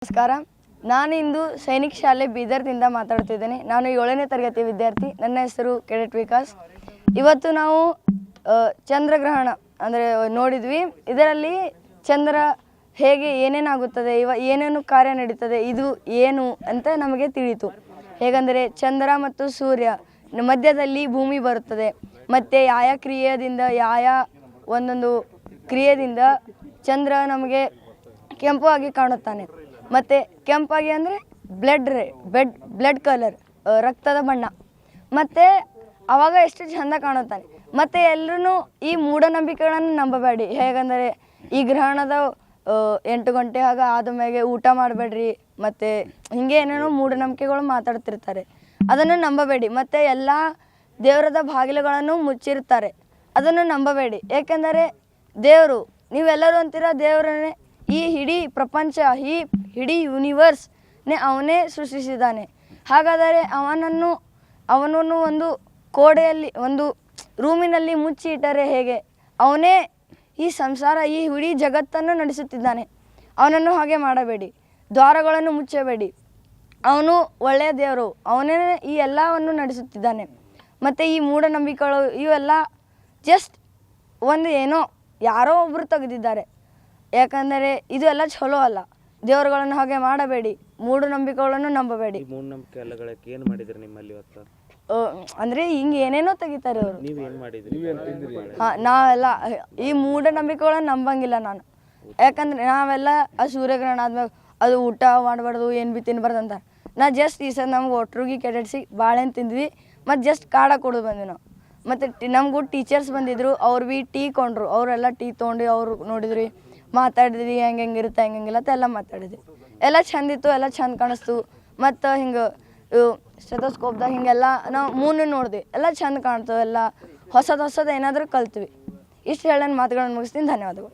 ನಮಸ್ಕಾರ. ನಾನಿಂದು ಸೈನಿಕ್ ಶಾಲೆ ಬೀದರ್ದಿಂದ ಮಾತಾಡ್ತಿದ್ದೇನೆ. ನಾನು 7ನೇ ತರಗತಿ ವಿದ್ಯಾರ್ಥಿ. ನನ್ನ ಹೆಸರು ಕೆಡೆಟ್ ವಿಕಾಸ್. ಇವತ್ತು ನಾವು ಚಂದ್ರಗ್ರಹಣ ಅಂದರೆ ನೋಡಿದ್ವಿ. ಇದರಲ್ಲಿ ಚಂದ್ರ ಹೇಗೆ ಏನೇನಾಗುತ್ತದೆ, ಏನೇನು ಕಾರ್ಯ ನಡೀತದೆ, ಇದು ಏನು ಅಂತ ನಮಗೆ ತಿಳಿಯಿತು. ಹೇಗೆಂದರೆ ಚಂದ್ರ ಮತ್ತು ಸೂರ್ಯ ಮಧ್ಯದಲ್ಲಿ ಭೂಮಿ ಬರುತ್ತದೆ. ಮತ್ತು ಒಂದೊಂದು ಕ್ರಿಯೆಯಿಂದ ಚಂದ್ರ ನಮಗೆ ಕೆಂಪಾಗಿ ಕಾಣುತ್ತಾನೆ. ಮತ್ತು ಕೆಂಪಾಗಿ ಅಂದರೆ ಬ್ಲಡ್ ಕಲರ್, ರಕ್ತದ ಬಣ್ಣ. ಮತ್ತು ಆವಾಗ ಎಷ್ಟು ಚೆಂದ ಕಾಣುತ್ತಾನೆ. ಮತ್ತು ಎಲ್ಲರೂ ಈ ಮೂಢನಂಬಿಕೆಗಳನ್ನು ನಂಬಬೇಡಿ. ಹೇಗೆಂದರೆ ಈ ಗ್ರಹಣದ 8 ಗಂಟೆ ಆದ ಮೇಲೆ ಊಟ ಮಾಡಬೇಡ್ರಿ, ಮತ್ತು ಹೀಗೆ ಏನೇನೋ ಮೂಢನಂಬಿಕೆಗಳು ಮಾತಾಡ್ತಿರ್ತಾರೆ. ಅದನ್ನು ನಂಬಬೇಡಿ. ಮತ್ತು ಎಲ್ಲ ದೇವರದ ಬಾಗಿಲುಗಳನ್ನು ಮುಚ್ಚಿರ್ತಾರೆ, ಅದನ್ನು ನಂಬಬೇಡಿ. ಏಕೆಂದರೆ ದೇವರು, ನೀವೆಲ್ಲರೂ ಅಂತೀರ ದೇವರನ್ನೇ, ಈ ಇಡೀ ಪ್ರಪಂಚ, ಈ ಇಡೀ ಯೂನಿವರ್ಸ್ನೇ ಅವನೇ ಸೃಷ್ಟಿಸಿದ್ದಾನೆ. ಹಾಗಾದರೆ ಅವನನ್ನು ಒಂದು ಕೋಣೆಯಲ್ಲಿ, ಒಂದು ರೂಮಿನಲ್ಲಿ ಮುಚ್ಚಿ ಇಟ್ಟರೆ ಹೇಗೆ? ಅವನೇ ಈ ಸಂಸಾರ, ಈ ಇಡೀ ಜಗತ್ತನ್ನು ನಡೆಸುತ್ತಿದ್ದಾನೆ. ಅವನನ್ನು ಹಾಗೆ ಮಾಡಬೇಡಿ. ದ್ವಾರಗಳನ್ನು ಮುಚ್ಚಬೇಡಿ. ಅವನು ಒಳ್ಳೆಯ ದೇವರು, ಅವನೇ ಈ ಎಲ್ಲವನ್ನು ನಡೆಸುತ್ತಿದ್ದಾನೆ. ಮತ್ತು ಈ ಮೂಢನಂಬಿಕೆಗಳು ಇವೆಲ್ಲ ಜಸ್ಟ್ ಯಾರೋ ಒಬ್ಬರು ತೆಗೆದಿದ್ದಾರೆ. ಯಾಕಂದರೆ ಇದು ಎಲ್ಲ ಚಲೋ ಅಲ್ಲ. ದೇವರುಗಳನ್ನು ಹಾಗೆ ಮಾಡಬೇಡಿ, ಮೂಢನಂಬಿಕೆಗಳನ್ನು ನಂಬಬೇಡಿ. ಮೂಢನಂಬಿಕೆ ಅಲ್ಲಗಳಕ್ಕೆ ಏನು ಮಾಡಿದ್ರಿ ನಿಮ್ಮಲ್ಲಿ ಇವತ್ತು? ಅಂದರೆ ಹಿಂಗೆ ಏನೇನೋ ತೆಗಿತಾರೆ ಅವರು. ನೀವು ಏನು ಮಾಡಿದ್ರಿ? ನಾವೆಲ್ಲ ಈ ಮೂಢನಂಬಿಕೆಗಳನ್ನು ನಂಬಂಗಿಲ್ಲ ನಾನು. ಯಾಕಂದರೆ ನಾವೆಲ್ಲ ಸೂರ್ಯಗ್ರಹಣ ಆದ್ಮೇಲೆ ಅದು ಊಟ ಮಾಡಬಾರ್ದು, ಏನು ಭೀ ತಿನ್ಬಾರ್ದು ಅಂತಾರೆ. ಜಸ್ಟ್ ಈ ಸಲ ನಮ್ಗೆ ಒಟ್ರುಗಿ ಕೆಡೆಟ್ಸಿಗೆ ಬಾಳೆಹಣ್ಣು ತಿಂದ್ವಿ, ಮತ್ತು ಜಸ್ಟ್ ಕಾಡ ಕೊಡೋದು ಬಂದ್ವಿ ನಾವು. ಮತ್ತು ನಮಗೂ ಟೀಚರ್ಸ್ ಬಂದಿದ್ದರು, ಅವ್ರು ಭೀ ಟೀ ಕೊಂಡ್ರು. ಅವರೆಲ್ಲ ಟೀ ತೊಗೊಂಡು ಅವ್ರು ನೋಡಿದ್ರಿ, ಮಾತಾಡಿದ್ರಿ, ಹೆಂಗಿರುತ್ತೆ ಹೆಂಗಿಲ್ಲ ಅಂತ ಎಲ್ಲ ಮಾತಾಡಿದ್ವಿ. ಎಲ್ಲ ಚಂದಿತ್ತು, ಎಲ್ಲ ಚಂದ ಕಾಣಿಸ್ತು. ಮತ್ತು ಹಿಂಗೆ ಸ್ಟೆಥೋಸ್ಕೋಪ್ದಾಗ ಹಿಂಗೆಲ್ಲ ನಾವು ಮೂನು ನೋಡಿದ್ವಿ, ಎಲ್ಲ ಚಂದ ಕಾಣ್ತವೆ. ಎಲ್ಲ ಹೊಸದು ಏನಾದರೂ ಕಲ್ತ್ವಿ. ಇಷ್ಟು ಹೇಳಿ ನನ್ನ ಮಾತುಗಳನ್ನು ಮುಗಿಸ್ತೀನಿ. ಧನ್ಯವಾದಗಳು.